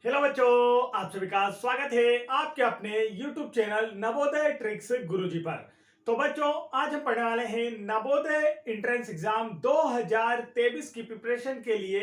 Hello बच्चों, आप सभी का स्वागत है आपके अपने YouTube चैनल नवोदय ट्रिक्स गुरुजी पर। तो बच्चों, आज हम पढ़ने वाले हैं नवोदय एंट्रेंस एग्जाम 2023 की प्रिपरेशन के लिए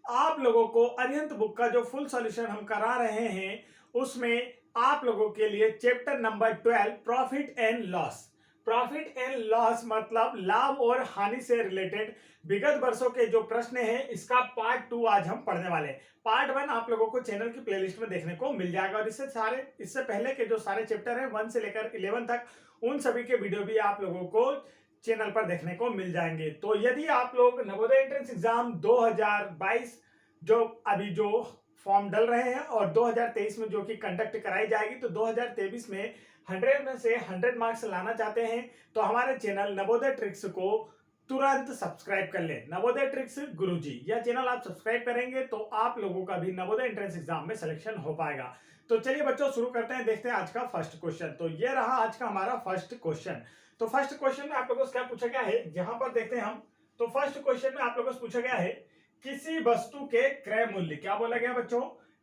आप लोगों को अरिहंत बुक का जो फुल सॉल्यूशन हम करा रहे हैं उसमें आप लोगों के लिए chapter number 12 profit and loss. Profit and loss मतलब लाभ और हानि से रिलेटेड विगत वर्षों के जो प्रश्न हैं इसका पार्ट 2 आज हम पढ़ने वाले हैं। पार्ट 1 आप लोगों को चैनल की प्लेलिस्ट में देखने को मिल जाएगा और इससे पहले के जो सारे चैप्टर हैं 1 से लेकर 11 तक उन सभी के वीडियो भी आप लोगों को चैनल पर देखने को मिल जाएंगे। तो यदि आप लोग नवोदय एंट्रेंस एग्जाम 2022 जो अभी जो फॉर्म डल रहे हैं और 2023 में जो कि कंडक्ट कराई जाएगी, तो 2023 में 100 में से 100 मार्क्स लाना चाहते हैं तो हमारे चैनल नवोदय ट्रिक्स को तुरंत सब्सक्राइब कर ले। नवोदय ट्रिक्स गुरुजी यह चैनल आप सब्सक्राइब करेंगे तो आप लोगों का भी नवोदय एंट्रेंस एग्जाम में सिलेक्शन हो पाएगा। तो चलिए बच्चों शुरू करते हैं, देखते हैं आज का फर्स्ट क्वेश्चन। तो ये रहा आज का हमारा फर्स्ट क्वेश्चन। तो फर्स्ट क्वेश्चन में आप लोगों से क्या पूछा गया है, जहां पर देखते हैं हम। तो फर्स्ट क्वेश्चन में आप लोगों से पूछा गया है किसी वस्तु के क्रय मूल्य, क्या बोला गया बच्चों,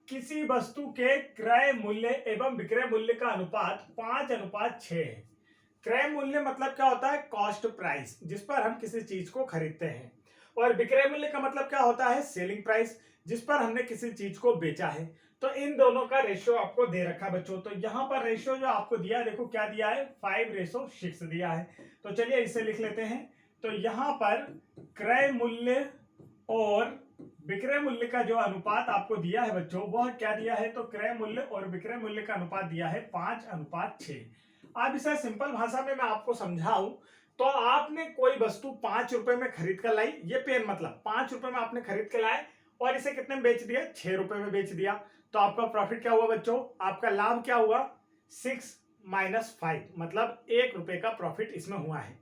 किसी वस्तु के क्रय मूल्य एवं विक्रय मूल्य का अनुपात 5:6 है। क्रय मूल्य मतलब क्या होता है, कॉस्ट प्राइस, जिस पर हम किसी चीज को खरीदते हैं। और विक्रय मूल्य का मतलब क्या होता है, सेलिंग प्राइस, जिस पर हमने किसी चीज को बेचा है। तो इन दोनों का रेशियो आपको दे रखा है बच्चों। तो यहाँ पर रेशियो जो आपको दिया है, देखो क्या दिया है, 5:6 दिया है। तो चलिए इसे लिख लेते हैं। तो यहाँ पर क्रय मूल्य और विक्रय मूल्य का जो अनुपात आपको दिया है बच्चों, वह क्या दिया है, तो क्रय मूल्य और विक्रय मूल्य का अनुपात दिया है 5:6। अब इसे सिंपल भाषा में मैं आपको समझाऊं तो आपने कोई वस्तु 5 रुपए में खरीद कर लाई, ये पेन मतलब 5 रुपए में आपने खरीद के लाए और इसे कितने में बेच दिया, 6 रुपए में बेच दिया। तो आपका प्रॉफिट क्या हुआ बच्चों, आपका लाभ क्या हुआ, 6 - 5 मतलब 1 रुपए का प्रॉफिट इसमें हुआ है।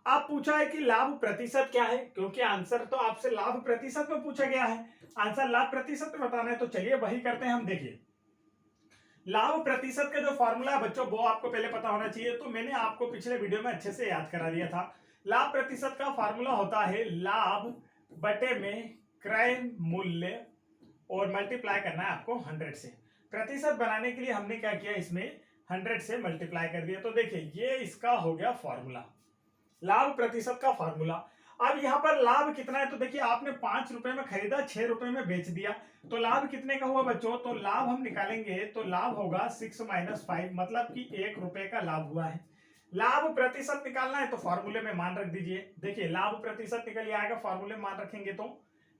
आप पूछा है कि लाभ प्रतिशत क्या है, क्योंकि आंसर तो आपसे लाभ प्रतिशत में पूछा गया है, आंसर लाभ प्रतिशत में बताना है। तो चलिए वही करते हैं हम। देखिए लाभ प्रतिशत का जो फॉर्मूला है बच्चों वो आपको पहले पता होना चाहिए, तो मैंने आपको पिछले वीडियो में अच्छे से याद करा दिया था। लाभ प्रतिशत का फॉर्मूला होता है लाभ बटे में क्रय मूल्य और मल्टीप्लाई करना है आपको 100 से। प्रतिशत बनाने के लिए हमने क्या किया, इसमें 100 से मल्टीप्लाई कर दिया। तो देखिए ये इसका हो गया फॉर्मूला, लाभ प्रतिशत का फॉर्मूला। अब यहाँ पर लाभ कितना है, तो देखिए आपने 5 रुपए में खरीदा, 6 रुपए में बेच दिया, तो लाभ कितने का हुआ बच्चों, तो लाभ हम निकालेंगे तो लाभ होगा 6 - 5 मतलब कि 1 रुपए का लाभ हुआ है। लाभ प्रतिशत निकालना है तो फॉर्मूले में मान रख दीजिए। देखिए लाभ प्रतिशत निकल आएगा, फॉर्मूले में मान रखेंगे तो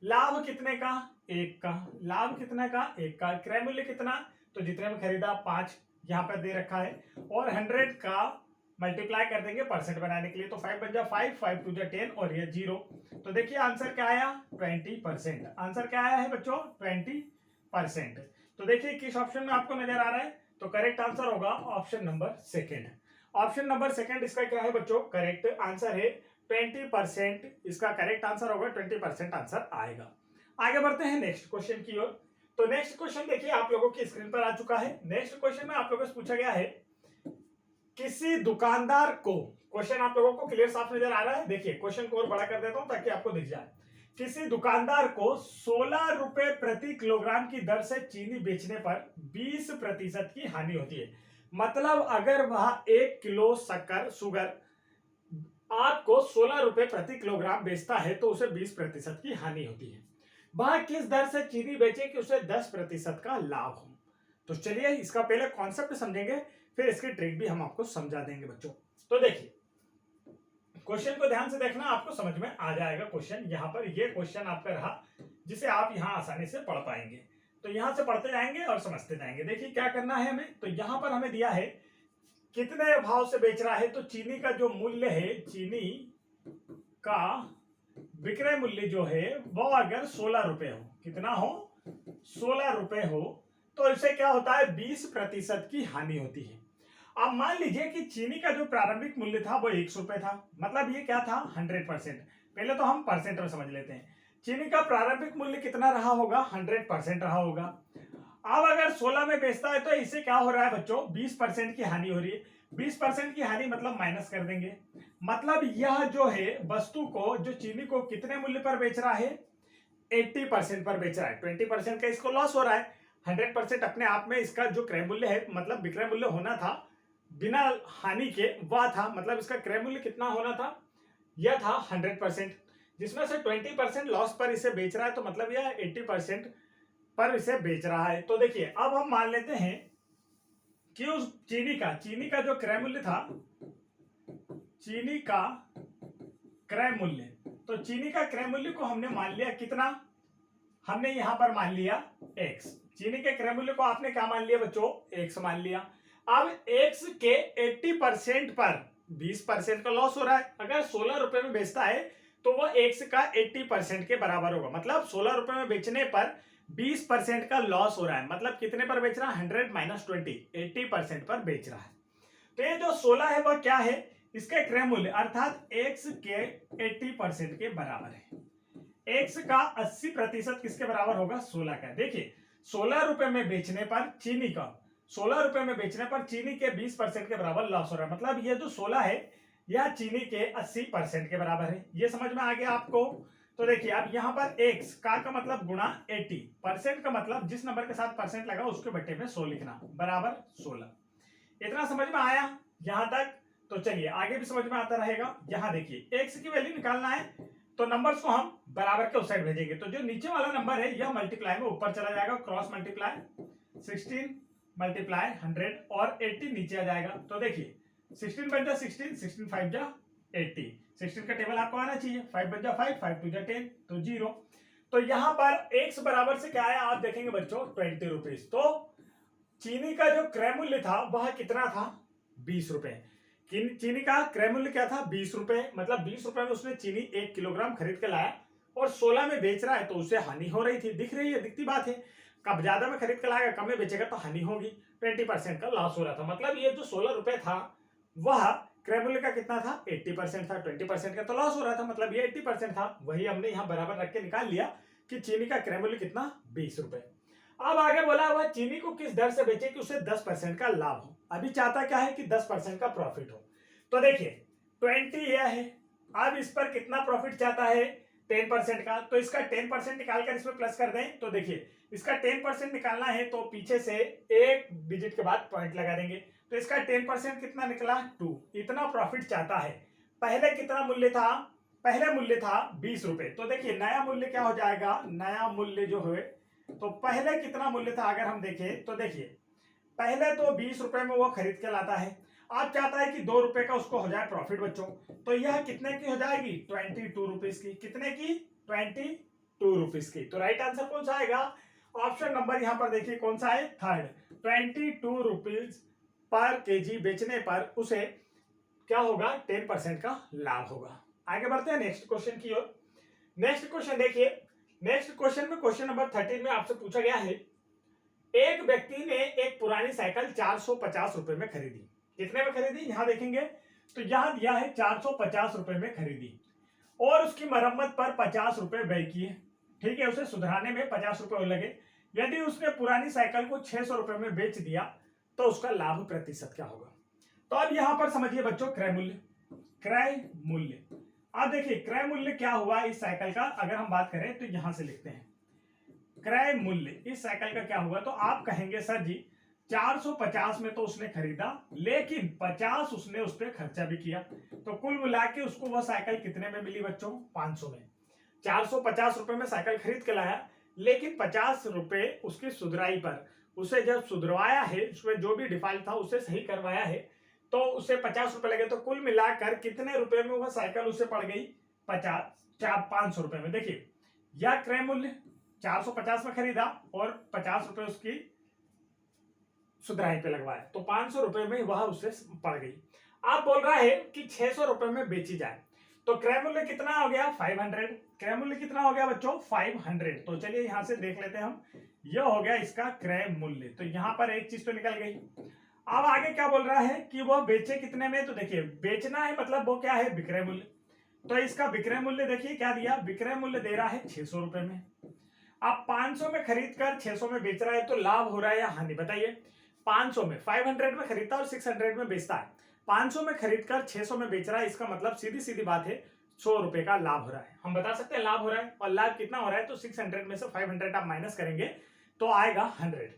लाभ कितने का, 1 का, लाभ कितने का, 1 का। क्रय मूल्य कितना, तो जितने में खरीदा 5 यहाँ पर दे रखा है, और 100 का मल्टीप्लाई कर देंगे परसेंट बनाने के लिए। तो 5 बन जा 5, 5 2 जा 10 और ये 0। तो देखिए आंसर क्या आया, 20%। आंसर क्या आया है बच्चों, 20%। तो देखिए किस ऑप्शन में आपको नजर आ रहा है, तो करेक्ट आंसर होगा option number second. Option number second इसका क्या है बच्चों, करेक्ट आंसर है 20%। इसका करेक्ट आंसर होगा 20% आंसर आएगा। आगे बढ़ते हैं नेक्स्ट क्वेश्चन की ओर। तो नेक्स्ट क्वेश्चन देखिए आप लोगों की स्क्रीन पर आ चुका है। नेक्स्ट क्वेश्चन में आप लोगों से पूछा गया है किसी दुकानदार को, क्वेश्चन आप लोगों को क्लियर साफ नजर आ रहा है। देखिए क्वेश्चन को और बड़ा कर देता हूं ताकि आपको दिख जाए। किसी दुकानदार को 16 रुपए प्रति किलोग्राम की दर से चीनी बेचने पर 20% की हानि होती है। मतलब अगर वह 1 किलो शुगर आपको 16 रुपए प्रति किलोग्राम बेचता है तो उसे 20% की हानि होती है। वह किस दर से चीनी बेचे कि उसे 10% का लाभ हो। तो चलिए इसका पहले कॉन्सेप्ट समझेंगे, फिर इसकी ट्रिक भी हम आपको समझा देंगे बच्चों। तो देखिए क्वेश्चन को ध्यान से देखना, आपको समझ में आ जाएगा। क्वेश्चन यहाँ पर ये क्वेश्चन आपका रहा जिसे आप यहाँ आसानी से पढ़ पाएंगे। तो यहां से पढ़ते जाएंगे और समझते जाएंगे। देखिए क्या करना है हमें, तो यहाँ पर हमें दिया है कितने भाव से बेच रहा है, तो चीनी का जो मूल्य है, चीनी का विक्रय मूल्य जो है वो अगर 16 रुपए हो, कितना हो, 16 रुपए हो, तो इससे क्या होता है, 20% की हानि होती है। अब मान लीजिए कि चीनी का जो प्रारंभिक मूल्य था वो 100 रुपए था, मतलब ये क्या था, 100%। पहले तो हम परसेंट में समझ लेते हैं। चीनी का प्रारंभिक मूल्य कितना रहा होगा, 100% रहा होगा। अब अगर 16 में बेचता है तो इससे क्या हो रहा है बच्चों, 20% की हानि हो रही है। 20% की हानि मतलब माइनस कर देंगे, मतलब यह जो है वस्तु को, जो चीनी को कितने मूल्य पर बेच रहा है, 80% पर बेच रहा है। 20% का इसको लॉस हो रहा है। 100% अपने आप में इसका जो क्रय मूल्य है, मतलब विक्रय मूल्य होना था बिना हानि के, वह था, मतलब इसका क्रय मूल्य कितना होना था, यह था 100%, जिसमें से 20% लॉस पर इसे बेच रहा है, तो मतलब यह 80% पर इसे बेच रहा है। तो देखिए अब हम मान लेते हैं कि उस चीनी का जो क्रय मूल्य था, चीनी का क्रय मूल्य, तो चीनी का क्रय मूल्य को हमने मान लिया कितना, हमने यहां पर मान लिया x। चीनी के क्रय मूल्य को आपने क्या मान लिया बच्चों, x मान लिया। अब x के 80% पर 20% का लॉस हो रहा है। अगर 16 रुपए में बेचता है तो वह x का 80% के बराबर होगा, मतलब 16 रुपए में बेचने पर 20% का लॉस हो रहा है। मतलब कितने पर बेच रहा है, 100 माइनस 20, 80% पर बेच रहा है। तो ये जो 16 है वह क्या है, इसका क्रय मूल्य, अर्थात x के 80% के बराबर है। x का 80% किसके बराबर होगा, 16 का। देखिए 16 रुपए में बेचने पर चीनी का, 16 रुपए में बेचने पर चीनी के 20% के बराबर लॉस हो रहा है। मतलब ये जो 16 है यह चीनी के 80% के बराबर है। ये समझ में आ गया आपको। तो देखिए अब यहाँ पर x का मतलब गुणा 80%, का मतलब जिस नंबर के साथ परसेंट लगा उसके बट्टे में 100 लिखना, बराबर 16। इतना समझ में आया यहां तक। तो चलिए आगे भी समझ में आता रहेगा। यहाँ देखिए x की वैल्यू निकालना है, तो नंबर्स को हम बराबर के उस साइड भेजेंगे। तो जो नीचे वाला नंबर है यह मल्टीप्लाई में ऊपर चला जाएगा, क्रॉस मल्टीप्लाई 16 मल्टीप्लाई 100 और 80 नीचे आ जाएगा। तो देखिए 16 बन जा 16, 16 5 जा 80, 16 का टेबल आपको आना चाहिए, 5 बन जा 5, 5 2 जा 10, तो 0। तो यहाँ पर x बराबर से क्या आया आप देखेंगे बच्चों, 20 रुपीज। तो चीनी का जो क्रय मूल्य था वह कितना था, 20 रुपए। चीनी का क्रय मूल्य क्या था, 20 रुपए। मतलब 20 रुपए में उसने चीनी 1 किलोग्राम खरीद के लाया और 16 में बेच रहा है, तो उसे हानि हो रही थी, दिख रही है, दिखती बात है। कब ज्यादा में खरीद के लाएगा, कम में बेचेगा तो हानि होगी, 20% का लॉस हो रहा था। मतलब ये जो 16 रुपए था वह क्रय मूल्य का कितना था, 80% था, 20% का तो लॉस हो रहा था, मतलब ये 80% था। वही हमने यहाँ बराबर रख के निकाल लिया कि चीनी का क्रय मूल्य कितना, 20 रुपए। अब आगे बोला हुआ चीनी को किस दर से बेचे कि उसे 10% का लाभ हो। अभी चाहता क्या है कि 10% का प्रॉफिट हो। तो देखिए 20 यह है, अब इस पर कितना प्रॉफिट चाहता है, 10% का। तो इसका 10% निकालकर इसमें प्लस कर दें। तो देखिए इसका 10% निकालना है तो पीछे से एक डिजिट के बाद पॉइंट लगा देंगे। तो इसका 10% कितना निकला, 2। इतना प्रॉफिट चाहता है। पहले कितना मूल्य था, पहले मूल्य था 20 रुपए। तो देखिए नया मूल्य क्या हो जाएगा, नया मूल्य जो है, तो पहले कितना मूल्य था अगर हम देखें तो देखिए पहले तो 20 रुपए में वो खरीद के लाता है। आप चाहता है कि 2 रुपए का उसको हो जाए प्रॉफिट बच्चों। तो यह कितने की हो जाएगी, 22 रुपीज की। कितने की, 22 रुपीज की। तो राइट आंसर कौन सा आएगा, ऑप्शन नंबर यहां पर देखिए कौन सा है, थर्ड। 22 रुपीज पर केजी बेचने पर उसे क्या होगा, 10% का लाभ होगा। आगे बढ़ते हैं नेक्स्ट क्वेश्चन की ओर। नेक्स्ट क्वेश्चन देखिए, नेक्स्ट क्वेश्चन में क्वेश्चन नंबर 13 में आपसे पूछा गया है, एक व्यक्ति ने एक पुरानी साइकिल 450 रुपए में खरीदी। कितने में खरीदी, यहां देखेंगे तो यहां दिया है 450 रुपए में खरीदी और उसकी मरम्मत पर 50 रुपए व्यय किए। ठीक है, उसे सुधारने में 50 रुपए लगे। यदि उसने पुरानी साइकिल को 600 रुपए में बेच दिया तो उसका लाभ प्रतिशत क्या होगा। तो अब यहां पर समझिए बच्चों क्रय मूल्य, क्रय मूल्य। अब देखिए क्रय मूल्य क्या हुआ इस साइकिल का, अगर हम बात करें तो यहां से लिखते हैं क्रय मूल्य इस साइकिल का क्या हुआ। तो आप कहेंगे सर जी 450 में तो उसने खरीदा, लेकिन 50 उसने उस पर खर्चा भी किया, तो कुल मिला के उसको वह साइकिल कितने में मिली बच्चों, 500 में। 450 रुपए में साइकिल खरीद के लाया, लेकिन 50 रुपए उसकी सुधराई पर, उसे जब सुधरवाया है, उसमें जो भी डिफॉल्ट था उसे सही करवाया है, तो उसे 50 रुपए लगे। तो कुल मिलाकर कितने रुपए में वह साइकिल उसे पड़ गई, 500 रुपए में। देखिए यह क्रय मूल्य 450 में खरीदा और 50 रुपए उसकी सुधराई पे लगवाया, तो 500 रुपए में वह उसे पड़ गई। आप बोल रहा है कि 600 रुपए में बेची जाए, तो क्रय मूल्य कितना हो गया, 500। क्रय मूल्य कितना हो गया बच्चों, 500। तो चलिए यहां से देख लेते हैं हम, यह हो गया इसका क्रय मूल्य। तो यहां पर एक चीज तो निकल गई। अब आगे क्या बोल रहा है कि वह बेचे कितने में, तो देखिए बेचना है मतलब वो क्या है, विक्रय मूल्य। तो इसका विक्रय मूल्य देखिए क्या दिया, विक्रय मूल्य दे रहा है 600 रुपए में। आप 500 में खरीद कर 600 में बेच रहा है, तो लाभ हो रहा है या हानि, बताइए। 500 में 500 में खरीदता है और 600 में बेचता है। 500 में खरीद कर 600 में बेच रहा है, इसका मतलब सीधी सीधी बात है 100 रुपए का लाभ हो रहा है। हम बता सकते हैं लाभ हो रहा है, और लाभ कितना हो रहा है, तो 600 में से 500 आप माइनस करेंगे तो आएगा 100।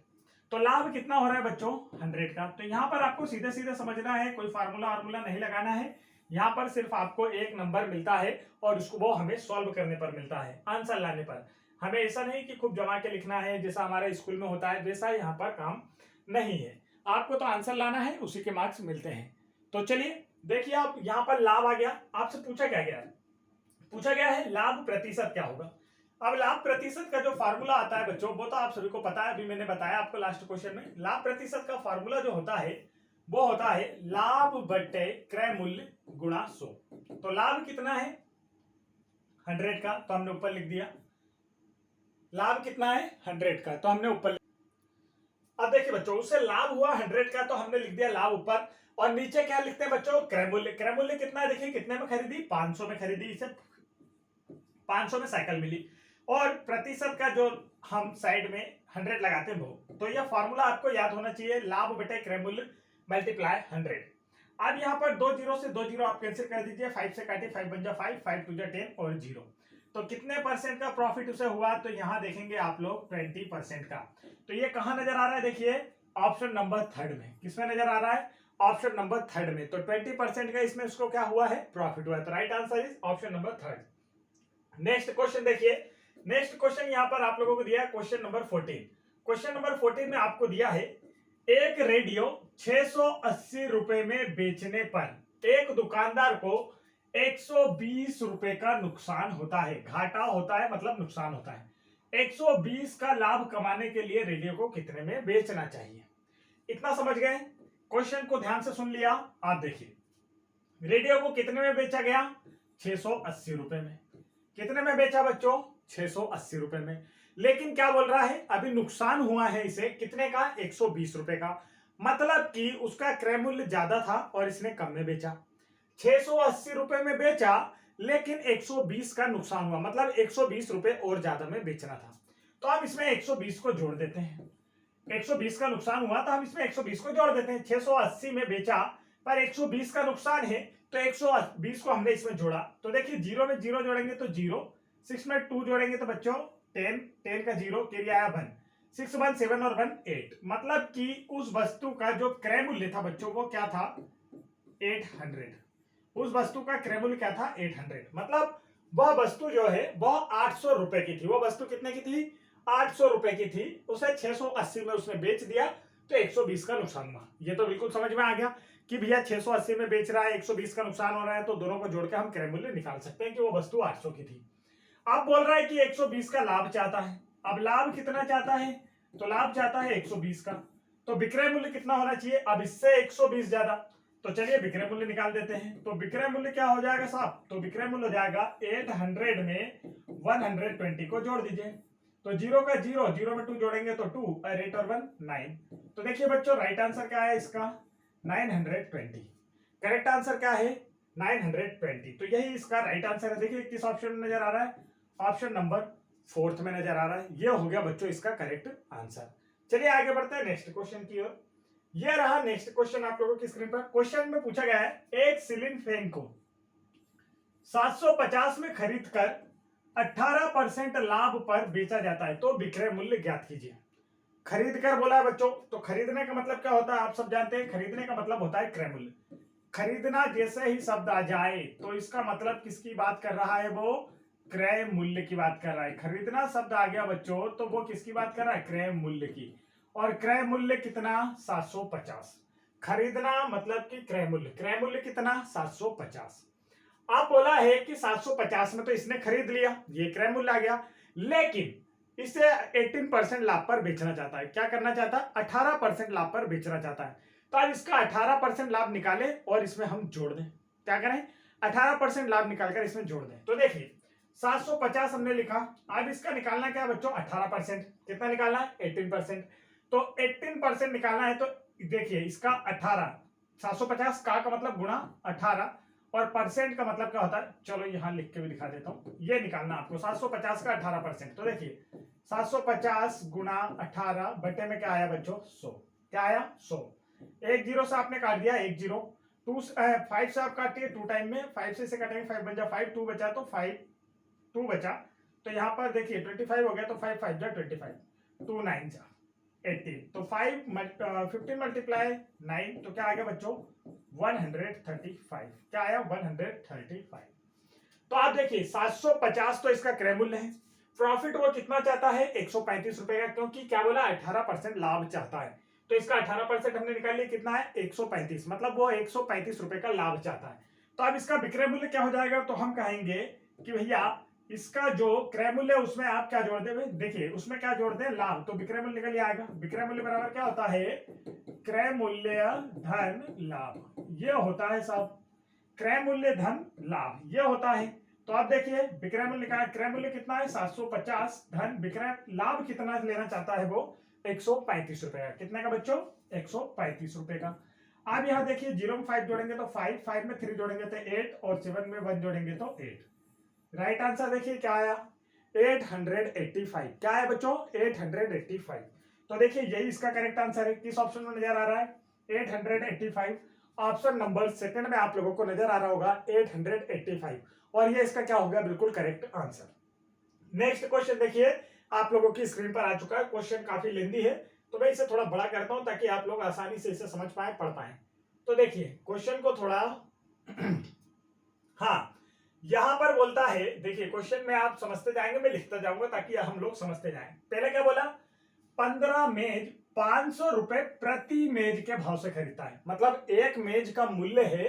तो लाभ कितना हो रहा है बच्चों 100 का। तो यहाँ पर आपको सीधे सीधे समझना है, कोई फार्मूला नहीं लगाना है। यहाँ पर सिर्फ आपको एक नंबर मिलता है और उसको वो हमें सॉल्व करने पर मिलता है, आंसर लाने पर। हमें ऐसा नहीं कि खूब जमा के लिखना है जैसा हमारे स्कूल में होता है, वैसा यहाँ पर काम नहीं है। आपको तो आंसर लाना है, उसी के मार्क्स मिलते हैं। तो चलिए देखिए, आप यहाँ पर लाभ आ गया। आपसे पूछा क्या गया है, पूछा गया है लाभ प्रतिशत क्या होगा। अब लाभ प्रतिशत का जो फार्मूला आता है बच्चों, वो तो आप सभी को पता है, अभी मैंने बताया आपको लास्ट क्वेश्चन में। लाभ प्रतिशत का फार्मूला जो होता है वो होता है लाभ बटे क्रय मूल्य गुणा 100। तो लाभ कितना है 100 का, तो हमने ऊपर लिख दिया। लाभ कितना है 100 का, तो हमने ऊपर। अब देखिए बच्चों, उससे लाभ हुआ 100 का, तो हमने लिख दिया लाभ ऊपर। और नीचे क्या लिखते हैं बच्चों, क्रय मूल्य। क्रय मूल्य कितना है, देखिए कितने में खरीदी, 500 में खरीदी, इसे 500 में साइकिल मिली। और प्रतिशत का जो हम साइड में 100 लगाते हैं वो, तो यह फॉर्मूला आपको याद होना चाहिए, लाभ बटे क्रय मूल्य मल्टीप्लाई 100। अब यहाँ पर 2 जीरो से 2 जीरो आप कैंसिल कर दीजिए, 5 से काटे 5 बन जा 5, 5 टू जा 10 और 0। तो कितने परसेंट का प्रॉफिट उसे हुआ, तो यहाँ देखेंगे आप लोग 20% का। तो ये कहाँ नजर आ रहा है, देखिए ऑप्शन नंबर 3 में। किसमें नजर आ रहा है, ऑप्शन नंबर 3 में। तो 20% का इसमें उसको क्या हुआ है, प्रॉफिट हुआ है। तो right answer is option number 3। Next question देखिए, नेक्स्ट क्वेश्चन यहाँ पर आप लोगों को दिया है क्वेश्चन नंबर 14। क्वेश्चन नंबर 14 में आपको दिया है एक रेडियो 680 रुपए में बेचने पर एक दुकानदार को 120 रुपए का नुकसान होता है, घाटा होता है मतलब नुकसान होता है। 120 का लाभ कमाने के लिए रेडियो को कितने में बेचना चाहिए। इतना समझ गए, क्वेश्चन को ध्यान से सुन लिया। आप देखिए, रेडियो को कितने में बेचा गया, 680 रुपए में। कितने में बेचा बच्चों, 680 रुपए में। लेकिन क्या बोल रहा है, अभी नुकसान हुआ है इसे कितने का, 120 रुपए का। मतलब कि उसका क्रय मूल्य ज्यादा था और इसने कम में बेचा। 680 रुपए में बेचा लेकिन 120 का नुकसान हुआ, मतलब 120 रुपए और ज्यादा में बेचना था। तो हम इसमें 120 को जोड़ देते हैं। 120 का नुकसान हुआ तो हम इसमें 120 को जोड़ देते हैं। 680 में बेचा पर 120 का नुकसान है, तो 120 को हमने इसमें जोड़ा। तो देखिए, जीरो में जीरो जोड़ेंगे तो 0, 6 में 2 जोड़ेंगे तो बच्चों 10, 10 का 0 क्रिया आया 1, 6 1 7 और 1 8। मतलब कि उस वस्तु का जो क्रय मूल्य था बच्चों वो क्या था, 800। उस वस्तु का क्रय मूल्य क्या था, 800। मतलब वह वस्तु जो है वह 800 रुपए की थी। वो वस्तु कितने की थी, 800 रुपए की थी। उसे 680 में उसने बेच दिया, तो 120 का नुकसान हुआ। ये तो बिल्कुल समझ में आ गया कि भैया 680 में बेच रहा है, 120 का नुकसान हो रहा है, तो दोनों को जोड़ के हम क्रय मूल्य निकाल सकते हैं कि वो वस्तु 800 की थी। अब बोल रहा है कि 120 का लाभ चाहता है। अब लाभ कितना चाहता है, तो लाभ चाहता है 120 का। तो विक्रय मूल्य कितना होना चाहिए, अब इससे 120 ज्यादा। तो चलिए विक्रय मूल्य निकाल देते हैं। तो विक्रय मूल्य क्या हो जाएगा साहब, तो विक्रय मूल्य हो जाएगा 800 में 120 को जोड़ दीजिए। तो 0 का 0, 0 में 2 जोड़ेंगे तो 2 और 8 और 1 9। तो देखिए बच्चों, राइट आंसर क्या है इसका, 920। करेक्ट आंसर क्या है, 920। तो यही इसका राइट आंसर है। देखिए किस ऑप्शन में नजर आ रहा है, ऑप्शन नंबर 4 में नजर आ रहा है। ये हो गया बच्चों इसका करेक्ट आंसर। चलिए आगे बढ़ते हैं नेक्स्ट क्वेश्चन की ओर। ये रहा नेक्स्ट क्वेश्चन आप लोगों की स्क्रीन पर। क्वेश्चन में पूछा गया है एक सीलिंग फैन को 750 में खरीद कर 18% लाभ पर बेचा जाता है, तो विक्रय मूल्य ज्ञात कीजिए। खरीद कर बोला है बच्चों, तो खरीदने का मतलब क्या होता है आप सब जानते हैं, खरीदने का मतलब होता है क्रय मूल्य। खरीदना जैसे ही शब्द आ जाए तो इसका मतलब किसकी बात कर रहा है, वो क्रय मूल्य की बात कर रहा है। खरीदना शब्द आ गया बच्चों तो वो किसकी बात कर रहा है, क्रय मूल्य की। और क्रय मूल्य कितना, 750। खरीदना मतलब कि क्रय मूल्य, क्रय मूल्य कितना, 750। आप बोला है कि 750 में तो इसने खरीद लिया, ये क्रय मूल्य आ गया, लेकिन इसे 18% लाभ पर बेचना चाहता है। क्या करना चाहता है, 18% लाभ पर बेचना चाहता है। तो अब इसका 18% लाभ निकाले और इसमें हम जोड़ दें। क्या करें, 18% लाभ निकालकर इसमें जोड़ दें। तो देखिए 750 हमने लिखा, अब इसका निकालना क्या है बच्चों, 18%। कितना निकालना है, 18%। तो 18% निकालना है, तो देखिए इसका 18, 750 का मतलब गुणा 18 और परसेंट का मतलब क्या होता है, चलो यहां लिख के भी दिखा देता हूं। ये निकालना आपको 750 का 18%। तो देखिए 750 गुणा 18 बटे में क्या आया बच्चों, 100। क्या आया, 100। एक जीरो से आपने काट दिया, एक जीरो। 5 से आप काटिए 2 टाइम में, 5 से इसे काटेंगे 5 बन जा 5, 2 बचा तो 5, 2 बचा। तो यहाँ पर देखिए 25 हो गया, तो 5 5 जा 25। 2 9 18, तो 15 मल्टीप्लाई 9, तो क्या आ गया बच्चों 135। क्या आया 135। तो आप देखिए 750 तो इसका क्रय मूल्य है। प्रॉफिट वो कितना चाहता है 135 रुपए का, क्योंकि क्या बोला 18% लाभ चाहता है। तो इसका 18% हमने निकाल लिया, कितना है 135, मतलब वो 135 रुपए का लाभ चाहता है। तो अब इसका विक्रय मूल्य क्या हो जाएगा, तो हम कहेंगे कि भैया इसका जो क्रय मूल्य है उसमें आप क्या जोड़ देंगे, देखिए उसमें क्या जोड़ दें लाभ, तो विक्रय मूल्य निकल आएगा। विक्रय मूल्य बराबर क्या होता है क्रय मूल्य धन लाभ, ये होता है साहब क्रय मूल्य धन लाभ, ये होता है। तो आप देखिए विक्रय मूल्य का क्रय मूल्य कितना है 750 धन विक्रय लाभ कितना लेना चाहता है वो 135 रुपए का। कितने का बच्चों 135 रुपए का। आप यहाँ देखिए 0 में 5 जोड़ेंगे तो 5, 5 में 3 जोड़ेंगे तो 8 और 7 में 1 जोड़ेंगे तो 8। राइट आंसर देखिए क्या आया 885। क्या है बच्चों 885। तो देखिए यही इसका करेक्ट आंसर है। किस ऑप्शन में नजर आ रहा है 885। ऑप्शन नंबर सेकंड में आप लोगों को नजर आ रहा होगा 885, और ये इसका क्या होगा बिल्कुल करेक्ट आंसर। नेक्स्ट क्वेश्चन देखिए आप लोगों की स्क्रीन पर आ चुका है। क्वेश्चन काफी लेंदी है, तो मैं इसे थोड़ा बड़ा करता हूं ताकि आप लोग आसानी से इसे समझ पाए पढ़ पाए। तो देखिए क्वेश्चन को थोड़ा हाँ यहां पर बोलता है, देखिए क्वेश्चन में आप समझते जाएंगे, मैं लिखता जाऊंगा ताकि हम लोग समझते जाएं। पहले क्या बोला 15 मेज 500 रुपए प्रति मेज के भाव से खरीदता है, मतलब एक मेज का मूल्य है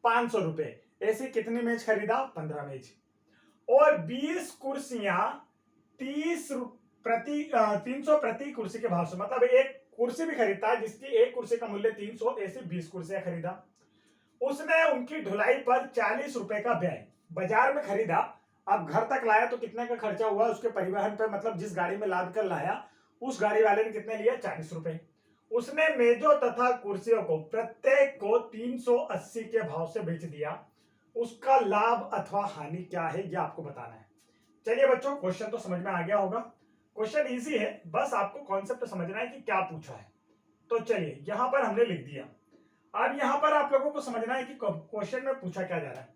500 रुपए। ऐसे कितनी मेज खरीदा 15 मेज, और 20 कुर्सियां 300 प्रति कुर्सी के भाव से, मतलब एक कुर्सी भी खरीदता है जिसकी एक कुर्सी का मूल्य 300, ऐसे 20 कुर्सियां खरीदा। उसने उनकी ढुलाई पर 40 रुपए का व्यय बाजार में खरीदा, अब घर तक लाया तो कितने का खर्चा हुआ उसके परिवहन पे, मतलब जिस गाड़ी में लाद कर लाया उस गाड़ी वाले ने कितने लिया 40 रुपए। उसने मेजों तथा कुर्सियों को प्रत्येक को 380 के भाव से बेच दिया, उसका लाभ अथवा हानि क्या है यह आपको बताना है। चलिए बच्चों क्वेश्चन तो समझ में आ गया होगा। क्वेश्चन इजी है, बस आपको कॉन्सेप्ट समझना है कि क्या पूछा है। तो चलिए यहां पर हमने लिख दिया। अब यहां पर आप लोगों को समझना है कि क्वेश्चन में पूछा क्या जा रहा है।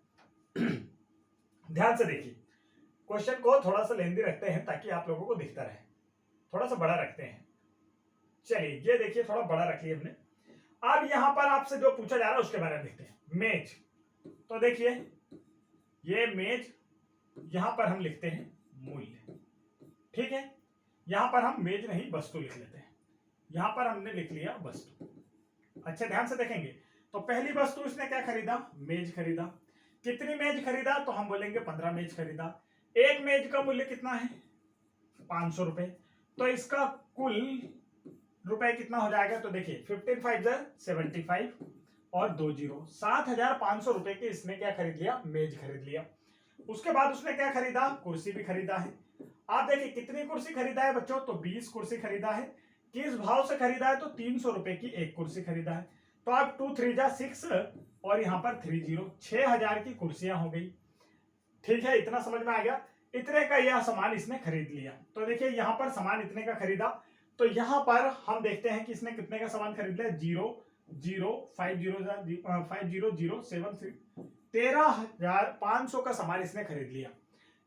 ध्यान से देखिए, क्वेश्चन को थोड़ा सा लेंदी रखते हैं ताकि आप लोगों को दिखता रहे, थोड़ा सा बड़ा रखते हैं। चलिए ये देखिए थोड़ा बड़ा रख लिया हमने। अब यहां पर आपसे जो पूछा जा रहा है उसके बारे में देखते हैं। मेज, तो देखिए ये मेज, यहां पर हम लिखते हैं मूल्य, ठीक है। यहां पर हम मेज नहीं वस्तु लिख लेते हैं, यहां पर हमने लिख लिया वस्तु। अच्छा ध्यान से देखेंगे, तो पहली वस्तु इसने क्या खरीदा मेज खरीदा। कितनी मेज खरीदा, तो हम बोलेंगे 15 मेज खरीदा। एक मेज का मूल्य कितना है 500 रुपए, तो इसका कुल रुपए कितना हो जाएगा, तो देखिए 15 5 75 और 2 जीरो 7500 रुपए के इसने क्या खरीद लिया मेज खरीद लिया। उसके बाद उसने क्या खरीदा कुर्सी भी खरीदा है। आप देखिए कितनी कुर्सी खरीदा है बच्चों, तो 20 कुर्सी खरीदा है। किस भाव से खरीदा है, तो 300 रुपए की एक कुर्सी खरीदा है। तो आप 2 3 जा 6 और यहाँ पर 3 जीरो 6000 की कुर्सियां हो गई। ठीक है, इतना समझ में आ गया। इतने का यह सामान इसने खरीद लिया। तो देखिए यहाँ पर सामान इतने का खरीदा, तो यहाँ पर हम देखते हैं कि इसने कितने का सामान खरीद लिया 0 0 5 0 0 7 13,500 का सामान इसने खरीद लिया।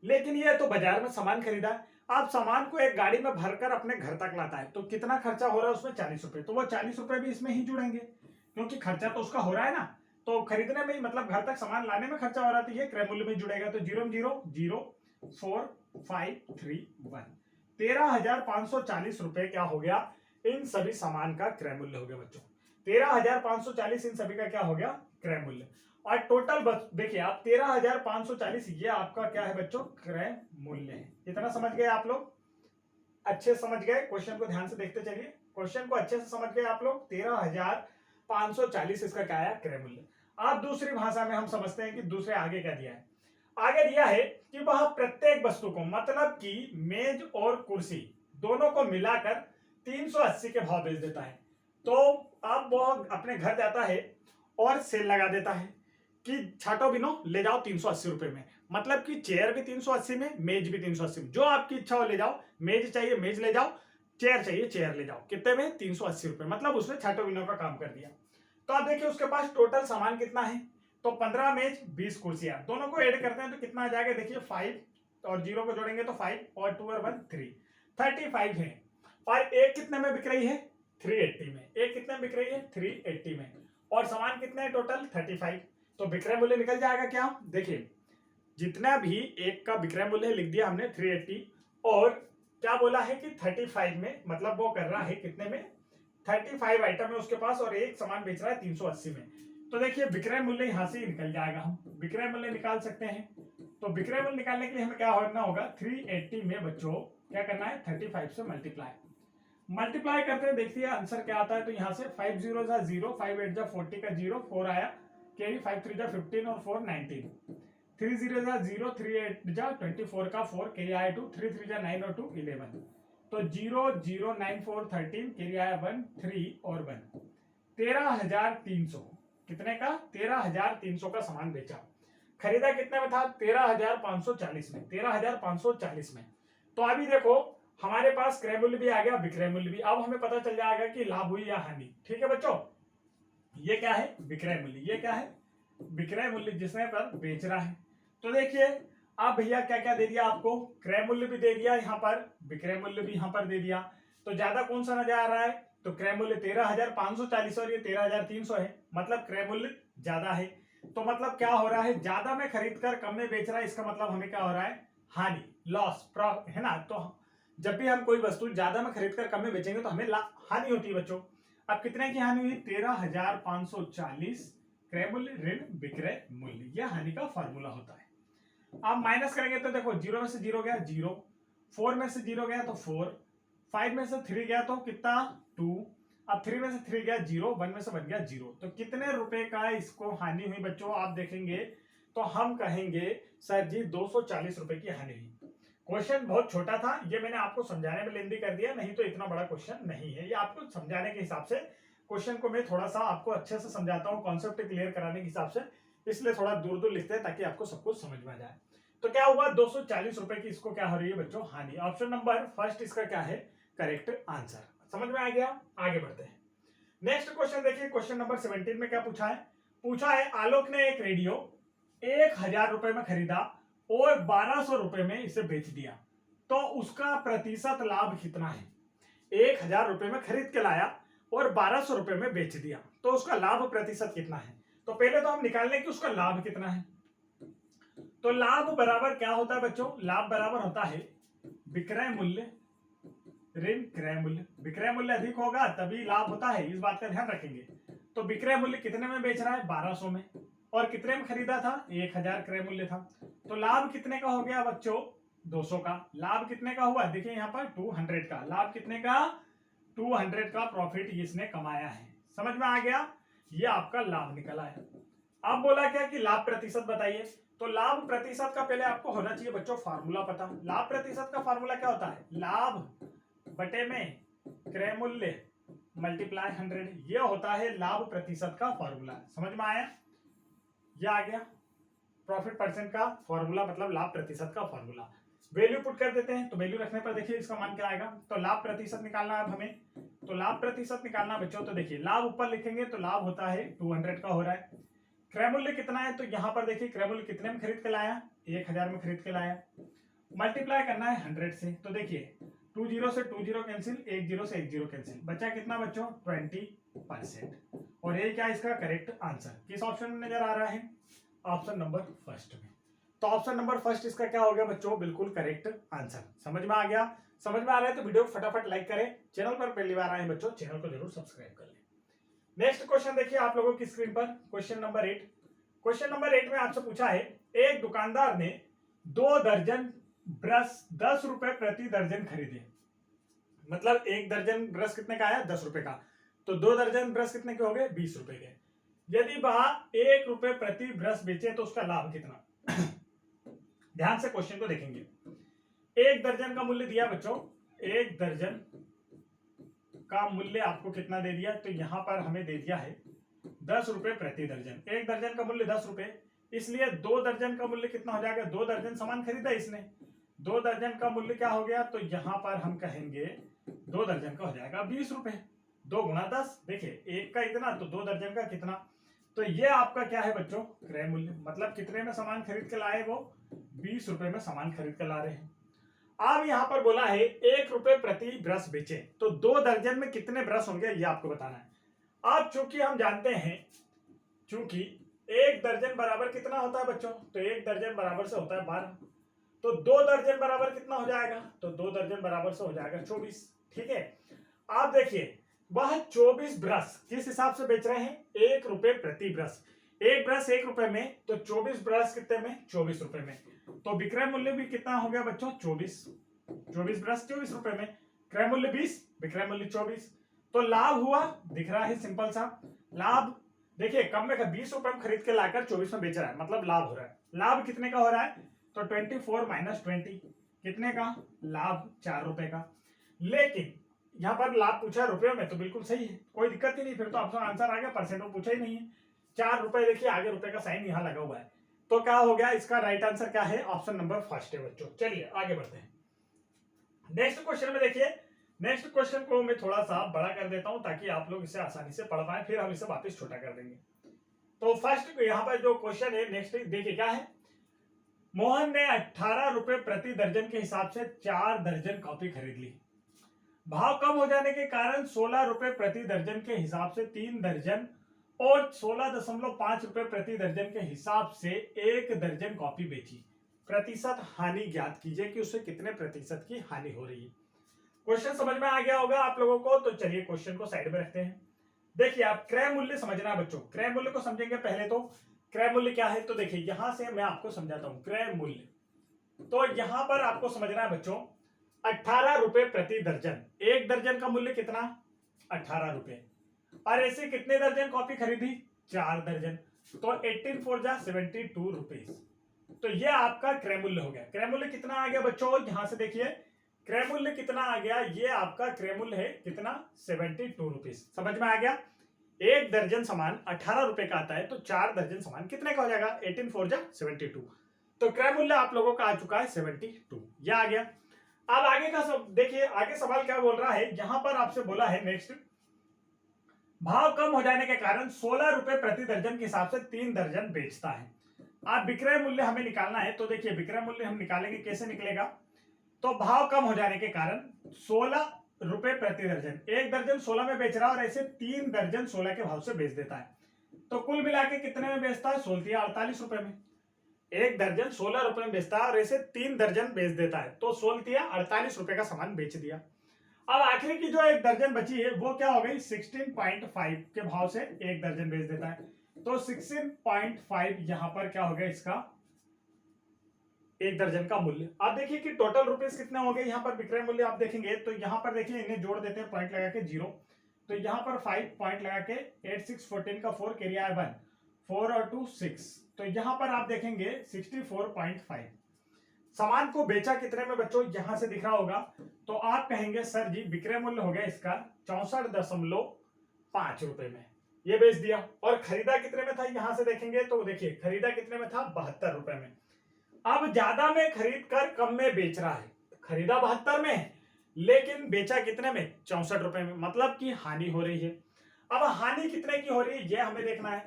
लेकिन ये तो बाजार में सामान खरीदा है, आप सामान को एक गाड़ी में भरकर अपने घर तक लाता है, तो कितना खर्चा हो रहा है उसमें 40 रुपए, तो वो 40 रुपए भी इसमें ही जुड़ेंगे क्योंकि खर्चा तो उसका हो रहा है ना। तो खरीदने में ही मतलब घर तक सामान लाने में खर्चा हो रहा है, तो ये क्रय मूल्य में जुड़ेगा। तो 0 0 0 4 5 3 1 13,540 रुपए क्या हो गया इन सभी सामान का क्रय मूल्य हो गया बच्चों। 13,540 इन सभी का क्या हो गया क्रय मूल्य। और टोटल देखिए आप 13,540 ये आपका क्या है बच्चों क्रय मूल्य है। इतना समझ गए आप लोग, अच्छे समझ गए। क्वेश्चन को ध्यान से देखते चलिए, क्वेश्चन को अच्छे से समझ गए आप लोग। 13,540 इसका क्या है क्रय मूल्य। आप दूसरी भाषा में हम समझते हैं कि दूसरे आगे क्या दिया है। आगे दिया है कि वह प्रत्येक वस्तु को मतलब कि मेज और कुर्सी दोनों को मिलाकर 380 के भाव बेच देता है। तो अब वो अपने घर जाता है और सेल लगा देता है कि छाटो बिनो ले जाओ 380 रुपए में, मतलब कि चेयर भी 380 में, मेज भी 380 में, जो आपकी इच्छा हो ले जाओ। मेज चाहिए मेज ले जाओ, चेयर चाहिए चेयर ले जाओ। कितने में 380 रुपए, मतलब उसने छाटो बिनो का काम कर दिया। तो आप देखिए उसके पास टोटल सामान कितना है, तो 15 मेज 20 कुर्सियां, दोनों को ऐड करते हैं तो कितना आ जाएगा, देखिए 5 और 0 को जोड़ेंगे तो 5 और 2 और 1 3 35 है। और एक कितने में बिक रही है 380 में, एक कितने में बिक रही है 380 में, और सामान कितने है टोटल 35। तो विक्रय मूल्य निकल जाएगा क्या, देखिए जितना भी एक का विक्रय मूल्य लिख दिया हमने 380, और क्या बोला है कि 35 में, मतलब वो कर रहा है कितने में 35 आइटम है उसके पास और एक सामान बेच रहा है 380 में। तो देखिए विक्रय मूल्य यहां से निकल जाएगा, हम विक्रय मूल्य निकाल सकते हैं। तो विक्रय मूल्य निकालने के लिए हमें क्या करना होगा, 380 में बच्चों क्या करना है 35 से मल्टीप्लाई करते हैं, देखिए आंसर क्या आता है। तो यहाँ से 5 0 जा 0, 5 8 जा 40 का 0, 4 आया, कैरी 5 3 जा 15 और 4 19, 3 0 जा 0, 3 8 जा 24 का 4, कैरी आया 2, 3 3 जा 9 और 2 11। तो 0 0 9 4 13, कैरी आया 1 3 और 1, 13,300, कितने का 13,300 का सामान बेचा। खरीदा कितने में था 13,540 में, 13,540 में। तो अभी देखो हमारे पास क्रय मूल्य भी आ गया, विक्रय मूल्य भी। अब हमें पता चल जाएगा कि लाभ हुई या हानि। ठीक है बच्चों, ये क्या है विक्रय मूल्य, ये क्या है विक्रय मूल्य जिसने पर बेच रहा है। तो देखिए अब भैया क्या क्या दे दिया आपको, क्रय मूल्य भी दे दिया यहाँ पर, विक्रय मूल्य भी यहाँ पर दे दिया। तो ज्यादा कौन सा नजर आ रहा है, तो क्रय मूल्य 13,540 और ये 13,300 है, मतलब क्रय मूल्य ज्यादा है। तो मतलब क्या हो रहा है, ज्यादा में खरीद कर कम में बेच रहा है, इसका मतलब हमें क्या हो रहा है हानि, लॉस, है ना। तो जब भी हम कोई वस्तु ज्यादा में खरीद कर कम में बेचेंगे तो हमें हानि होती है बच्चों। अब कितने की हानि हुई 13,540 क्रय मूल्य ऋण विक्रय मूल्य, यह हानि का फॉर्मूला होता है। आप माइनस करेंगे तो देखो 0 में से 0 गया 0, 4 में से 0 गया तो 4, 5 में से 3 गया तो कितना 2, अब 3 में से 3 गया 0, 1 में से बन गया 0। तो कितने रुपए का इसको हानि हुई बच्चों, आप देखेंगे तो हम कहेंगे सर जी 240 रुपए की हानि हुई। क्वेश्चन बहुत छोटा था, ये मैंने आपको समझाने में लेंदी कर दिया, नहीं तो इतना बड़ा क्वेश्चन नहीं है। ये आपको समझाने के हिसाब से क्वेश्चन को मैं थोड़ा सा आपको अच्छे से समझाता हूँ, कॉन्सेप्ट क्लियर कराने के हिसाब से, इसलिए थोड़ा दूर दूर लिखते हैं ताकि आपको सब कुछ समझ में आ जाए। तो क्या हुआ 240 रुपए की इसको क्या हो रही है बच्चों हानि। ऑप्शन नंबर फर्स्ट इसका क्या है करेक्ट आंसर। समझ में आ गया, आगे बढ़ते हैं। नेक्स्ट क्वेश्चन देखिए, क्वेश्चन नंबर 17 में क्या पूछा है आलोक ने एक रेडियो 1,000 रुपए में खरीदा और 1,200 रुपए में इसे बेच दिया, तो उसका प्रतिशत लाभ कितना है। 1,000 रुपए में खरीद के लाया और 1,200 रुपए में बेच दिया, तो उसका लाभ प्रतिशत कितना है। तो पहले तो हम निकाल लें कि उसका लाभ कितना है। तो लाभ बराबर क्या होता है बच्चों, लाभ बराबर होता है विक्रय मूल्य ऋण क्रय मूल्य। विक्रय मूल्य अधिक होगा तभी लाभ होता है, इस बात का ध्यान रखेंगे। तो विक्रय मूल्य कितने में बेच रहा है 1,200 में, और कितने में खरीदा था 1,000 क्रय मूल्य था। तो लाभ कितने का हो गया बच्चों 200 का। लाभ कितने का हुआ देखिए यहाँ पर 200 का, लाभ कितने का 200 का प्रॉफिट इसने कमाया है। समझ में आ गया, ये आपका लाभ निकला है। अब बोला क्या कि लाभ प्रतिशत बताइए। तो लाभ प्रतिशत का पहले आपको होना चाहिए बच्चों फार्मूला पता। लाभ प्रतिशत का फार्मूला क्या होता है, लाभ बटे में क्रय मूल्य मल्टीप्लाई 100, ये होता है लाभ प्रतिशत का फॉर्मूला। समझ में आया, ये आ गया प्रॉफिट परसेंट का फॉर्मूला, मतलब लाभ प्रतिशत का फॉर्मूला। वैल्यू पुट कर देते हैं, तो वैल्यू रखने पर देखिए इसका मान क्या आएगा। तो लाभ प्रतिशत निकालना है हमें, तो लाभ प्रतिशत निकालना बच्चों, तो देखिए लाभ ऊपर लिखेंगे तो लाभ होता है 200 का हो रहा है। क्रय मूल्य कितना है, तो यहाँ पर देखिए क्रय मूल्य कितने में खरीद के लाया 1,000 में खरीद के लाया, मल्टीप्लाई करना है 100 से। तो देखिए 2 0 से 2 0 कैंसिल, 1 0 से 1 0 कैंसिल, बचा कितना बच्चों 20%। और ये क्या इसका करेक्ट आंसर किस ऑप्शन में नजर आ रहा है, ऑप्शन नंबर फर्स्ट में। तो ऑप्शन नंबर फर्स्ट इसका क्या हो गया बच्चों, बिल्कुल करेक्ट आंसर। समझ में आ गया, समझ में आ रहा है तो वीडियो को फटाफट लाइक करें। चैनल पर पहली बार आए बच्चों चैनल को जरूर सब्सक्राइब कर लें। नेक्स्ट क्वेश्चन देखिए आप लोगों की स्क्रीन पर, क्वेश्चन नंबर 8। क्वेश्चन नंबर 8 में आपसे पूछा है एक दुकानदार ने 2 दर्जन ब्रश 10 रुपए प्रति दर्जन खरीदे, मतलब 1 दर्जन ब्रश कितने का आया 10 रुपए का, तो 2 दर्जन ब्रश कितने के हो गए 20 रुपए के। यदि वह 1 रुपए प्रति ब्रश बेचे तो उसका लाभ कितना। ध्यान से क्वेश्चन को देखेंगे। 1 दर्जन का मूल्य दिया बच्चों, 1 दर्जन का मूल्य आपको कितना दे दिया, तो यहां पर हमें दे दिया है 10 रुपए प्रति दर्जन। 1 दर्जन का मूल्य 10 रुपए, इसलिए 2 दर्जन का मूल्य कितना हो जाएगा, 2 दर्जन सामान खरीदा इसने, 2 दर्जन का मूल्य क्या हो गया, तो यहां पर हम कहेंगे 2 दर्जन का हो जाएगा 20 रुपए। 2 गुणा 10, देखिए 1 का इतना तो 2 दर्जन का कितना, तो ये आपका क्या है बच्चों क्रय मूल्य, मतलब कितने में सामान खरीद के लाए वो 20 रुपए में सामान खरीद के ला रहे हैं। अब यहाँ पर बोला है 1 रुपए प्रति ब्रश बेचे, तो 2 दर्जन में कितने ब्रश होंगे ये आपको बताना है। अब चूंकि हम जानते हैं, चूंकि 1 दर्जन बराबर कितना होता है बच्चों, तो 1 दर्जन बराबर से होता है 12, तो 2 दर्जन बराबर कितना हो जाएगा, तो 2 दर्जन बराबर से हो जाएगा 24। ठीक है, आप देखिए वह 24 ब्रश किस हिसाब से बेच रहे हैं, 1 रुपए प्रति ब्रश, एक ब्रश 1 रुपए में, तो 24 ब्रश कितने में, 24 रुपए में, तो विक्रय मूल्य भी कितना हो गया बच्चों, 24 ब्रश 24 रुपए में, क्रय मूल्य 20, विक्रय मूल्य 24, तो लाभ हुआ दिख रहा है सिंपल सा लाभ। देखिए कम में 20 रुपए में खरीद के लाकर 24 में बेच रहा है, मतलब लाभ हो रहा है। लाभ कितने का हो रहा है, तो 24 माइनस 20 कितने का, लाभ 4 रुपए का। लेकिन यहाँ पर लाभ पूछा है रुपए में, तो बिल्कुल सही है, कोई दिक्कत ही नहीं, फिर तो ऑप्शन आंसर आ गया, परसेंट में पूछा ही नहीं है। 4 रुपए, देखिए आगे रुपए का साइन यहाँ लगा हुआ है, तो क्या हो गया, इसका राइट आंसर क्या है, ऑप्शन नंबर फर्स्ट है बच्चों। चलिए आगे बढ़ते हैं नेक्स्ट क्वेश्चन में। देखिए नेक्स्ट क्वेश्चन को मैं थोड़ा सा बड़ा कर देता हूं ताकि आप लोग इसे आसानी से पढ़ पाए, फिर हम इसे वापस छोटा कर देंगे। तो फर्स्ट यहाँ पर जो क्वेश्चन है नेक्स्ट देखिए क्या है, मोहन ने 18 रुपए प्रति दर्जन के हिसाब से 4 दर्जन कॉपी खरीद ली। भाव कम हो जाने के कारण 16 रुपए प्रति दर्जन के हिसाब से 3 दर्जन और 16.5 रुपए प्रति दर्जन के हिसाब से 1 दर्जन कॉपी बेची। प्रतिशत हानि ज्ञात कीजिए कि उसे कितने प्रतिशत की हानि हो रही है। क्वेश्चन समझ में आ गया होगा आप लोगों को, तो चलिए क्वेश्चन को साइड में रखते हैं। देखिए आप क्रय मूल्य समझना है बच्चों, क्रय मूल्य को समझेंगे पहले। तो क्रय मूल्य क्या है, तो देखिए यहां से मैं आपको समझाता हूं क्रय मूल्य। तो यहां पर आपको समझना है बच्चों 18 रुपए प्रति दर्जन, 1 दर्जन का मूल्य कितना, 18 रुपए, और ऐसे कितने दर्जन कॉपी खरीदी, 4 दर्जन, तो 18 4 जा 72 रुपीज। तो ये आपका क्रय मूल्य हो गया। क्रय मूल्य कितना आ गया बच्चों, यहां से देखिए क्रय मूल्य कितना आ गया, ये आपका क्रय मूल्य है कितना, 72 रुपीज। समझ में आ गया, 1 दर्जन सामान 18 रुपए का आता है, तो 4 दर्जन सामान कितने का हो जाएगा, 18 4 जा 72, तो क्रय मूल्य आप लोगों का आ चुका है 72, ये आ गया। अब आगे का सब देखिए, आगे सवाल क्या बोल रहा है, यहां पर आपसे बोला है नेक्स्ट, भाव कम हो जाने के कारण 16 रुपए प्रति दर्जन के हिसाब से 3 दर्जन बेचता है। आप विक्रय मूल्य हमें निकालना है, तो देखिए विक्रय मूल्य हम निकालेंगे, कैसे निकलेगा, तो भाव कम हो जाने के कारण 16 रुपए प्रति दर्जन, 1 दर्जन 16 में बेच रहा है और ऐसे 3 दर्जन 16 के भाव से बेच देता है, तो कुल मिला के कितने में बेचता है, 48 रुपए में। 1 दर्जन 16 रुपए में बेचता है और ऐसे 3 दर्जन बेच देता है, तो 48 रुपए का सामान बेच दिया। अब आखिरी की जो 1 दर्जन बची है वो क्या हो गई, 16.5 के भाव से 1 दर्जन बेच देता है, तो 16.5 यहां पर क्या हो गया इसका 1 दर्जन का मूल्य। आप देखिए कि टोटल रुपीस कितने हो गए, यहाँ पर विक्रय मूल्य आप देखेंगे तो यहाँ पर देखिए इन्हें जोड़ देते हैं पॉइंट लगा के 0, तो यहाँ पर 5 पॉइंट लगा के 8 6 14 का 4 कैरी आया 1, 4 और 2 6, तो यहाँ पर आप देखेंगे 64.5। सामान को बेचा कितने में बच्चों, यहां से दिख रहा होगा, तो आप कहेंगे सर जी विक्रय मूल्य हो गया इसका 64.5 रुपए में, ये बेच दिया। और खरीदा कितने में था, यहां से देखेंगे तो देखिए खरीदा कितने में था, 72 रुपए में। अब ज्यादा में खरीद कर कम में बेच रहा है, खरीदा 72 में है लेकिन बेचा कितने में, 64 रुपए में, मतलब कि हानि हो रही है। अब हानि कितने की हो रही है ये हमें देखना है,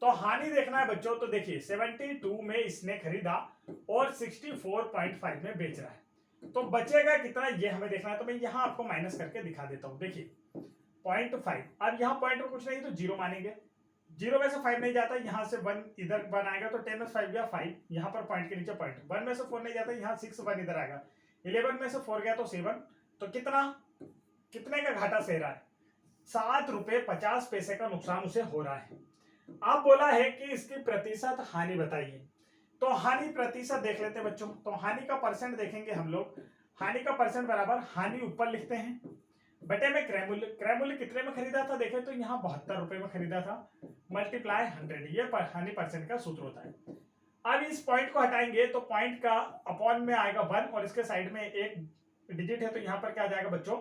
तो हानि देखना है बच्चों, तो देखिए 72 में इसने खरीदा और 64.5 में बेच रहा है, तो बचेगा कितना ये हमें देखना है। तो मैं यहां आपको माइनस करके दिखा देता हूं, देखिए 0.5, अब यहाँ पॉइंट में कुछ नहीं तो 0 मानेंगे, 0 में से 5 नहीं जाता, यहाँ से 1 इधर 1 आएगा, तो 10 में 5 गया 5, यहाँ पर पॉइंट के नीचे पॉइंट, 1 में से 4 नहीं जाता, यहाँ 6 1 इधर आएगा, 11 में से 4 गया तो 7, तो कितने का घाटा सह रहा है, 7 रुपए 50 पैसे का नुकसान उसे हो रहा है। अब बोला है कि इसकी प्रतिशत हानि बताइए, तो हानि प्रतिशत देख लेते हैं बच्चों, तो हानि का परसेंट देखेंगे हम लोग, हानि का परसेंट बराबर हानि ऊपर लिखते हैं बटे में क्रय मूल्य। क्रय मूल्य कितने में खरीदा था, देखें तो यहाँ 72 रुपए में खरीदा था, मल्टीप्लाई 100, ये हानि परसेंट का सूत्र होता है। अब इस पॉइंट को हटाएंगे तो पॉइंट का अपॉन में आएगा 1 और इसके साइड में एक डिजिट है, तो यहाँ पर क्या आ जाएगा बच्चों,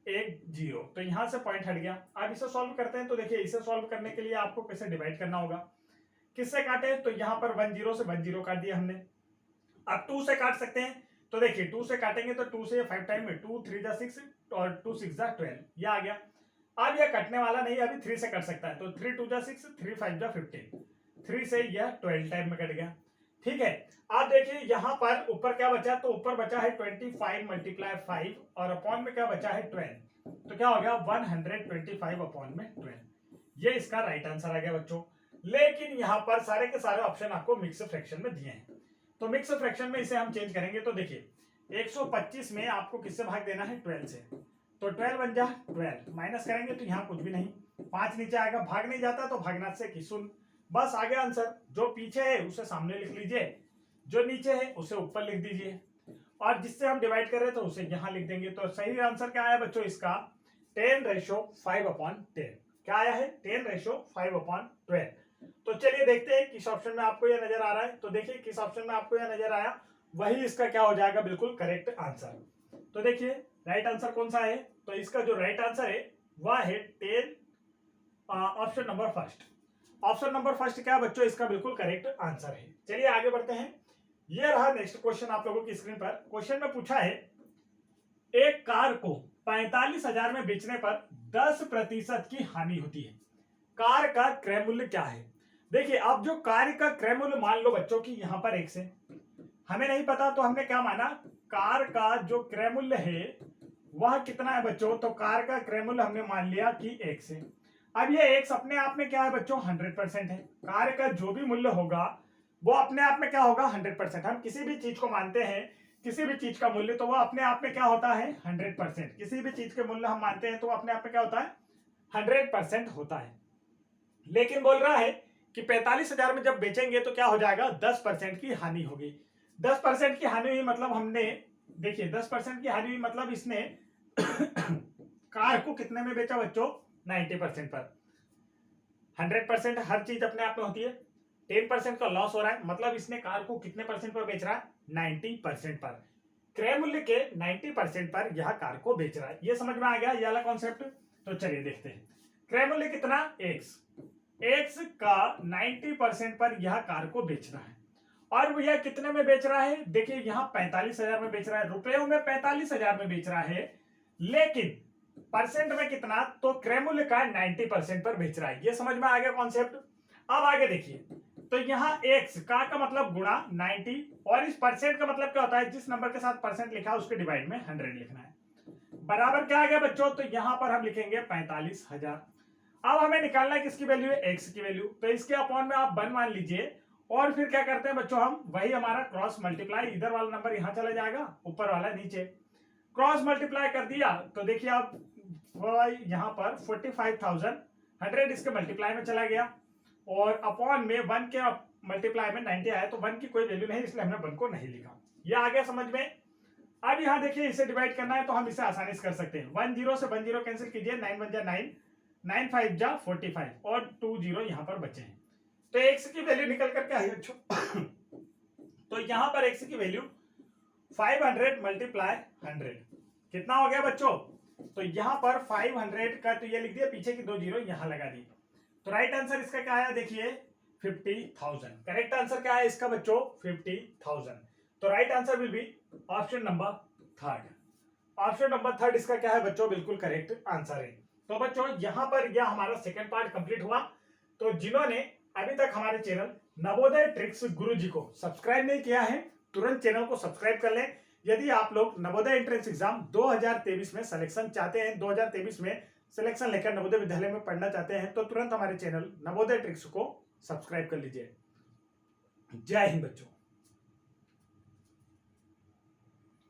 1 0, तो यहां से पॉइंट हट गया। अब इसे सॉल्व करते हैं, तो देखिए इसे सॉल्व करने के लिए आपको कैसे डिवाइड करना होगा, किससे काटे, तो यहाँ पर 1 0 से 1 0 काट दिया हमने। अब 2 से काट सकते हैं, तो देखिए 2 से काटेंगे तो 2 से 5 टाइम में 2 3 जा 6 और 2 6 जा 12, ये आ गया। अब यह कटने वाला नहीं, अभी 3 से कट सकता है, तो 3 2 जा 6, 3 5 जा 15, 3 से यह 12 टाइम में कट गया। ठीक है। आप देखिए यहाँ पर ऊपर क्या बचा, तो ऊपर बचा है 25 मल्टीप्लाई 5 और अपॉन में क्या बचा है 12, तो क्या हो गया 125 अपॉन में 12। ये इसका राइट आंसर आ गया बच्चों। लेकिन यहाँ पर सारे के सारे ऑप्शन आपको मिक्स फ्रैक्शन में दिए हैं, तो मिक्स फ्रैक्शन में इसे हम चेंज करेंगे। तो देखिए 125 में आपको किससे भाग देना है, 12 से, तो 12 बन जा 12, माइनस करेंगे तो यहाँ कुछ भी नहीं, 5 नीचे आएगा, भाग नहीं जाता तो भागना से की सुन, बस आ गया आंसर। जो पीछे है उसे सामने लिख लीजिए, जो नीचे है उसे ऊपर लिख दीजिए, और जिससे हम डिवाइड कर रहे हैं तो उसे यहाँ लिख देंगे। तो सही आंसर क्या आया बच्चों इसका, 10:5/10। क्या आया है, 10:5/12। तो चलिए देखते हैं किस ऑप्शन में आपको यह नजर आ रहा है। तो देखिए किस ऑप्शन में आपको यह नजर आया, वही इसका क्या हो जाएगा, बिल्कुल करेक्ट आंसर। तो देखिए राइट आंसर कौन सा है, तो इसका जो राइट आंसर है वह है 10, option number first. Option number first क्या बच्चों, इसका बिल्कुल करेक्ट आंसर है। चलिए आगे बढ़ते हैं। ये रहा नेक्स्ट क्वेश्चन आप लोगों की स्क्रीन पर। क्वेश्चन में पूछा है एक कार को 45,000 में बेचने पर 10% की हानि होती है, कार का क्रय मूल्य क्या है। देखिए अब जो कार का क्रय मूल्य मान लो बच्चों की यहाँ पर 1 से, हमें नहीं पता तो हमने क्या माना, कार का जो क्रय मूल्य है वह कितना है बच्चों, तो कार का क्रय मूल्य हमने मान लिया कि 1 से। अब ये एक अपने आप में क्या है बच्चों, 100% है। कार का जो भी मूल्य होगा वो अपने आप में क्या होगा, 100%। हम किसी भी चीज को मानते हैं, किसी भी चीज का मूल्य, तो वो अपने आप में क्या होता है, 100%। किसी भी चीज के मूल्य हम मानते हैं तो वो अपने आप में क्या होता है, 100% होता है। लेकिन बोल रहा है कि 45,000 में जब बेचेंगे तो क्या हो जाएगा, 10% की हानि होगी। 10% की हानि हुई मतलब हमने, देखिए 10% की हानि हुई मतलब इसने कार को कितने में बेचा बच्चों, 90% पर। 100% हर चीज अपने आप में होती है, 10% का लॉस हो रहा है, मतलब इसने कार को कितने परसेंट पर बेच रहा है, 90% पर। क्रय मूल्य के 90% पर यह कार को बेच रहा है। ये समझ में आ गया ये वाला कॉन्सेप्ट। तो चलिए देखते हैं, क्रय मूल्य कितना, एक्स का 90% पर यह कार को बेच रहा है, और भैया कितने में बेच रहा है, देखिए यहाँ 45,000 में बेच रहा है, रुपयों में 45,000 में बेच रहा है, लेकिन परसेंट में कितना, तो क्रय मूल्य का 90% पर बेच रहा है। ये समझ में आ गया कॉन्सेप्ट। अब आगे देखिए, तो यहाँ एक्स का मतलब गुणा 90, और इस परसेंट का मतलब क्या होता है, जिस नंबर के साथ परसेंट लिखा है उसके डिवाइड में 100 लिखना है। बराबर क्या आ गया बच्चों, तो यहाँ पर हम लिखेंगे 45,000। अब हमें निकालना है किसकी वैल्यू है, एक्स की वैल्यू, तो इसके अपॉन में आप 1 मान लीजिए, और फिर क्या करते हैं बच्चों, हम वही हमारा क्रॉस मल्टीप्लाई, इधर वाला नंबर यहाँ चला जाएगा, ऊपर वाला नीचे, क्रॉस मल्टीप्लाई कर दिया तो देखिए आप यहाँ पर 45,000, 100 इसके मल्टीप्लाई में चला गया, और अपॉन में 1 के मल्टीप्लाई में 90 आया, तो 1 की कोई वैल्यू नहीं, इसलिए हमने 1 को नहीं लिखा। ये आ गया समझ में। अब यहाँ देखिए इसे डिवाइड करना है तो हम इसे आसानी से कर सकते हैं, 1 0 से 1 0 कैंसिल कीजिए, 9 1 जा 9, 9 5 जा 45, और 2 0 यहाँ पर बचे हैं, तो एक्स की वैल्यू निकल करके आई बच्चों। तो यहाँ पर एक्स की वैल्यू 500 मल्टीप्लाई 100 कितना हो गया बच्चों, तो यहाँ पर 500 का तो ये लिख दिया, पीछे की 2 जीरो यहाँ लगा दी, तो राइट आंसर इसका क्या आया, देखिए 50,000। करेक्ट आंसर क्या है इसका बच्चों, 50,000। तो right answer will be option number third. Option number third इसका क्या है बच्चों, बिल्कुल करेक्ट आंसर है। तो बच्चों यहाँ पर यह हमारा सेकंड पार्ट कंप्लीट हुआ। तो जिन्होंने अभी तक हमारे चैनल नवोदय ट्रिक्स गुरुजी को सब्सक्राइब नहीं किया है, तुरंत चैनल को सब्सक्राइब कर लें। यदि आप लोग नवोदय एंट्रेंस एग्जाम 2023 में सिलेक्शन चाहते हैं, 2023 में सिलेक्शन लेकर नवोदय विद्यालय में पढ़ना चाहते हैं, तो तुरंत हमारे चैनल नवोदय ट्रिक्स को सब्सक्राइब कर लीजिए। जय हिंद बच्चों।